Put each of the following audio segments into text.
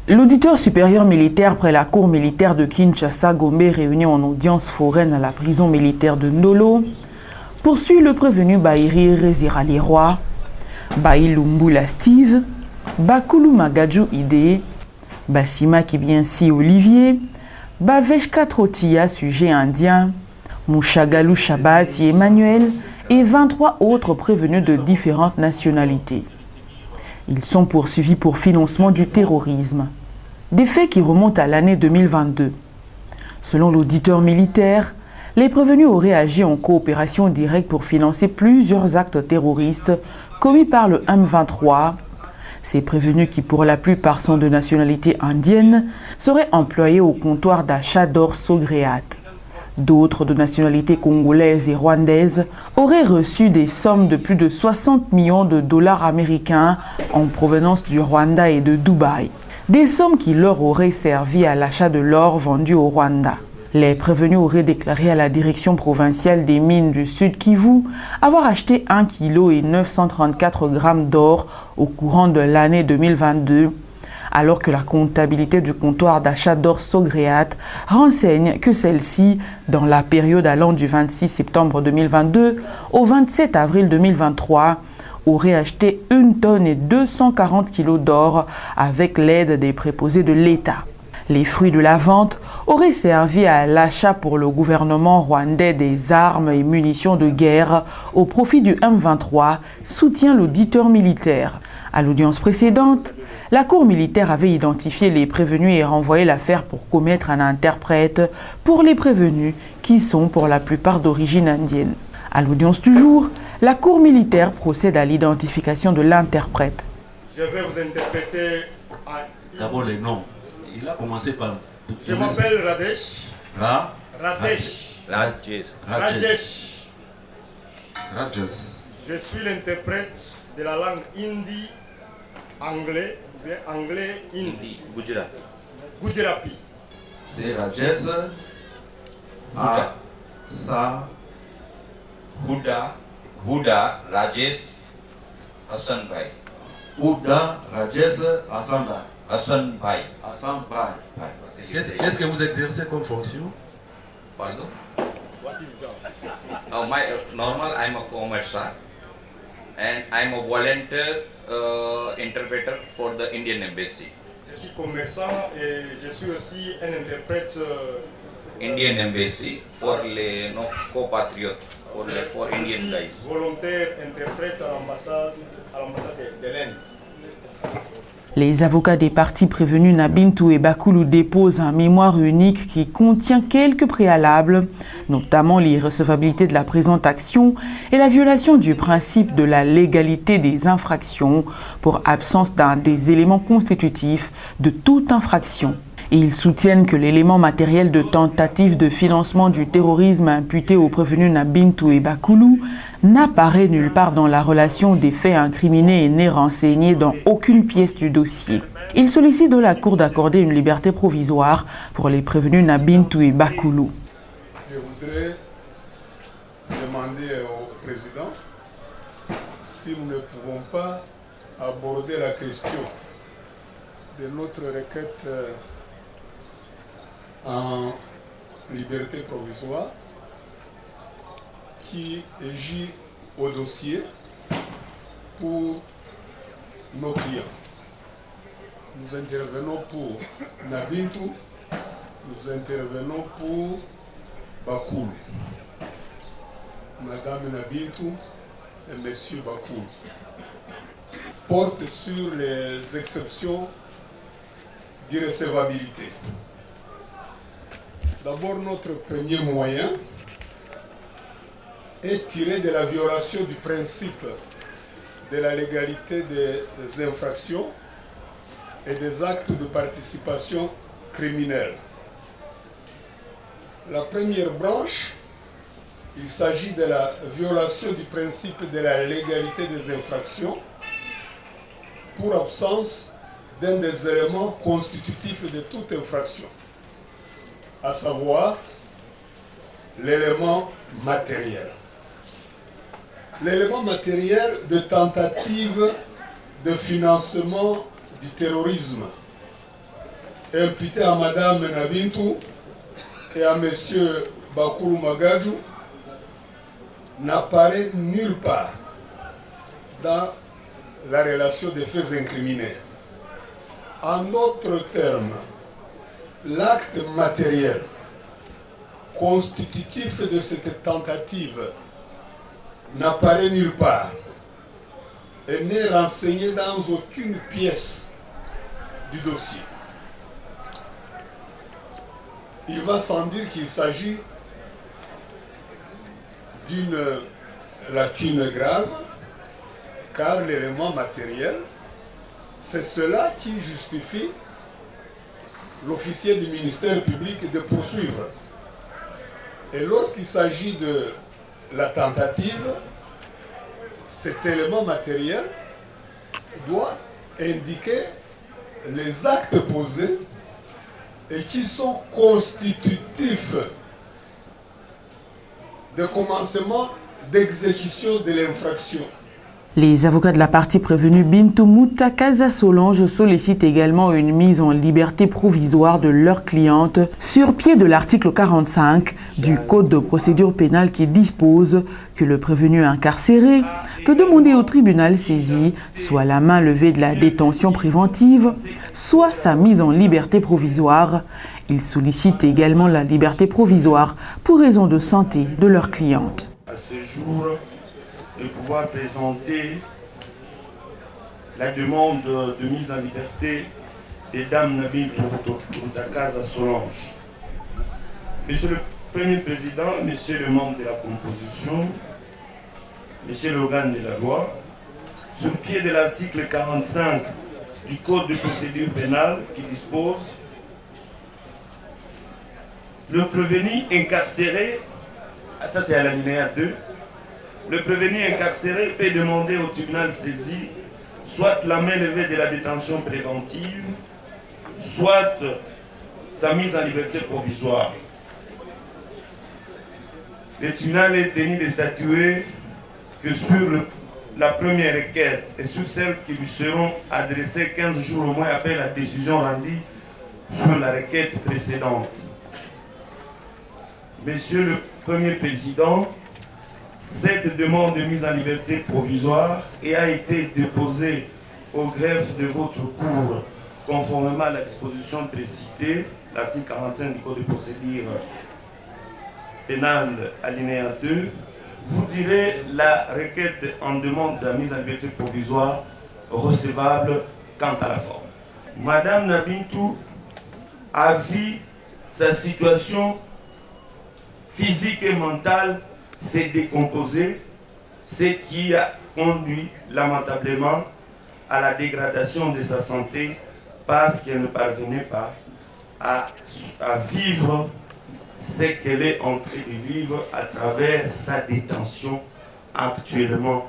L'auditeur supérieur militaire près la cour militaire de Kinshasa, Gombe, réuni en audience foraine à la prison militaire de Ndolo, poursuit le prévenu Bahiri Rezira Leroy, Baïlumbula Steve, Bakulu Magadjou Ide, Bassima Kibiensi Olivier, Baveshka Trotia, sujet indien, Mouchagalou Shabati Emmanuel et 23 autres prévenus de différentes nationalités. Ils sont poursuivis pour financement du terrorisme. Des faits qui remontent à l'année 2022. Selon l'auditeur militaire, les prévenus auraient agi en coopération directe pour financer plusieurs actes terroristes commis par le M23. Ces prévenus, qui pour la plupart sont de nationalité indienne, seraient employés au comptoir d'achat d'or Sogréat. D'autres de nationalité congolaise et rwandaise auraient reçu des sommes de plus de 60 millions de dollars américains en provenance du Rwanda et de Dubaï. Des sommes qui leur auraient servi à l'achat de l'or vendu au Rwanda. Les prévenus auraient déclaré à la direction provinciale des mines du Sud Kivu avoir acheté 1 kg et 934 grammes d'or au courant de l'année 2022, alors que la comptabilité du comptoir d'achat d'or Sogréat renseigne que celle-ci, dans la période allant du 26 septembre 2022 au 27 avril 2023, aurait acheté 1 tonne et 240 kg d'or avec l'aide des préposés de l'État. Les fruits de la vente auraient servi à l'achat pour le gouvernement rwandais des armes et munitions de guerre au profit du M23, soutient l'auditeur militaire. À l'audience précédente, la cour militaire avait identifié les prévenus et renvoyé l'affaire pour commettre un interprète pour les prévenus qui sont pour la plupart d'origine indienne. À l'audience du jour, la cour militaire procède à l'identification de l'interprète. Je vais vous interpréter d'abord les noms. Il a commencé par... Je m'appelle Radesh. Radesh. Je suis l'interprète de la langue hindi, anglais, ou bien anglais hindi. Gujarati. C'est Rajesh. Huda Rajesh Hassan Bhai. Huda Rajesh Hassan Bhai. Hassan Bhai. Qu'est-ce que vous exercez comme fonction? Pardon? What is your job? My normal, I'm a commercer and I'm a volunteer interpreter for the Indian Embassy. Je suis commerçant et je suis aussi un interprète Indian Embassy for les compatriotes, for Indian guys. Volontaire interprète à l'ambassade de l'Inde. Les avocats des parties prévenus Nabintu et Bakulu déposent un mémoire unique qui contient quelques préalables, notamment l'irrecevabilité de la présente action et la violation du principe de la légalité des infractions pour absence d'un des éléments constitutifs de toute infraction. Et ils soutiennent que l'élément matériel de tentative de financement du terrorisme imputé aux prévenus Nabintu et Bakulu n'apparaît nulle part dans la relation des faits incriminés et n'est renseigné dans aucune pièce du dossier. Ils sollicitent de la Cour d'accorder une liberté provisoire pour les prévenus Nabintu et Bakulu. Je voudrais demander au président si nous ne pouvons pas aborder la question de notre requête en liberté provisoire qui agit au dossier pour nos clients. Nous intervenons pour Nabintu, nous intervenons pour Bakulu. Madame Nabintu et Monsieur Bakulu portent sur les exceptions d'irrecevabilité. D'abord, notre premier moyen est tiré de la violation du principe de la légalité des infractions et des actes de participation criminelle. La première branche, il s'agit de la violation du principe de la légalité des infractions pour absence d'un des éléments constitutifs de toute infraction, à savoir l'élément matériel. L'élément matériel de tentative de financement du terrorisme imputé à Madame Nabintou et à Monsieur Bakourou Magadou n'apparaît nulle part dans la relation des faits incriminés. En d'autres termes, l'acte matériel constitutif de cette tentative n'apparaît nulle part et n'est renseigné dans aucune pièce du dossier. Il va sans dire qu'il s'agit d'une lacune grave, car l'élément matériel, c'est cela qui justifie l'officier du ministère public de poursuivre. Et lorsqu'il s'agit de la tentative, cet élément matériel doit indiquer les actes posés et qui sont constitutifs de commencement d'exécution de l'infraction. Les avocats de la partie prévenue Bintou Moutakaza Solange sollicitent également une mise en liberté provisoire de leur cliente sur pied de l'article 45 du Code de procédure pénale qui dispose que le prévenu incarcéré peut demander au tribunal saisi soit la main levée de la détention préventive, soit sa mise en liberté provisoire. Ils sollicitent également la liberté provisoire pour raison de santé de leur cliente. À ce jour, de pouvoir présenter la demande de mise en liberté des dames Nabintou Moutakaza Solange. Monsieur le Premier Président, Monsieur le membre de la composition, Monsieur l'organe de la loi, sur le pied de l'article 45 du Code de procédure pénale qui dispose le prévenu incarcéré, ça c'est à l'alinéa 2, le prévenu incarcéré peut demander au tribunal saisi soit la main levée de la détention préventive, soit sa mise en liberté provisoire. Le tribunal est tenu de statuer que sur la première requête et sur celles qui lui seront adressées 15 jours au moins après la décision rendue sur la requête précédente. Monsieur le Premier Président, cette demande de mise en liberté provisoire a été déposée au greffe de votre cour conformément à la disposition précitée, l'article 45 du Code de procédure pénale alinéa 2. Vous direz la requête en demande de mise en liberté provisoire recevable quant à la forme. Madame Nabintou a vu sa situation physique et mentale s'est décomposé, ce qui a conduit lamentablement à la dégradation de sa santé parce qu'elle ne parvenait pas à vivre ce qu'elle est en train de vivre à travers sa détention actuellement.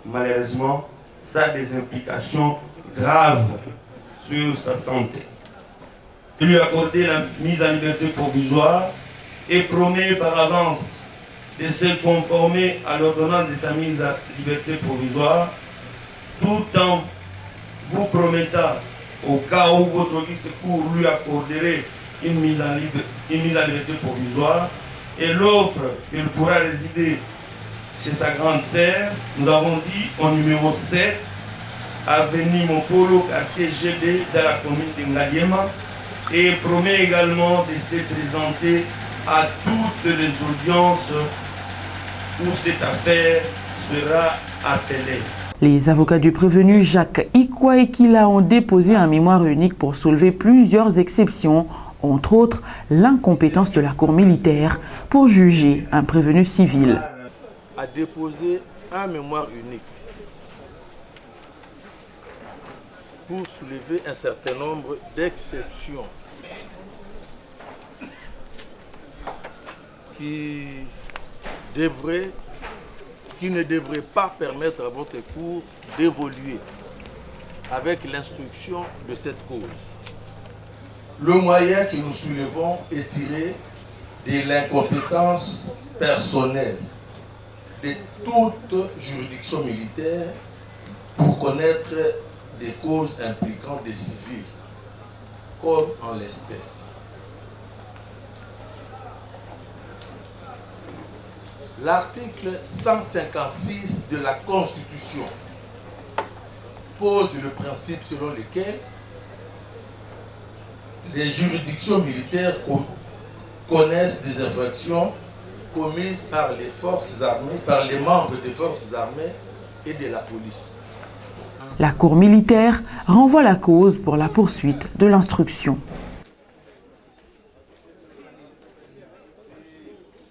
Malheureusement, ça a des implications graves sur sa santé. Je lui ai accordé la mise en liberté provisoire et promet par avance de se conformer à l'ordonnance de sa mise en liberté provisoire, tout en vous promettant, au cas où votre auguste cour lui accorderait une mise en liberté provisoire, et l'offre qu'il pourra résider chez sa grande sœur, nous avons dit au numéro 7, avenue Mopolo, quartier GD, dans la commune de Ngaliema, et promet également de se présenter à toutes les audiences où cette affaire sera appelée. Les avocats du prévenu Jacques Ikwa et Kila ont déposé un mémoire unique pour soulever plusieurs exceptions, entre autres l'incompétence de la cour militaire pour juger un prévenu civil. A déposé un mémoire unique pour soulever un certain nombre d'exceptions qui ne devrait pas permettre à votre cour d'évoluer avec l'instruction de cette cause. Le moyen que nous soulevons est tiré de l'incompétence personnelle de toute juridiction militaire pour connaître des causes impliquant des civils. comme en l'espèce. L'article 156 de la Constitution pose le principe selon lequel les juridictions militaires connaissent des infractions commises par les forces armées, par les membres des forces armées et de la police. La Cour militaire renvoie la cause pour la poursuite de l'instruction.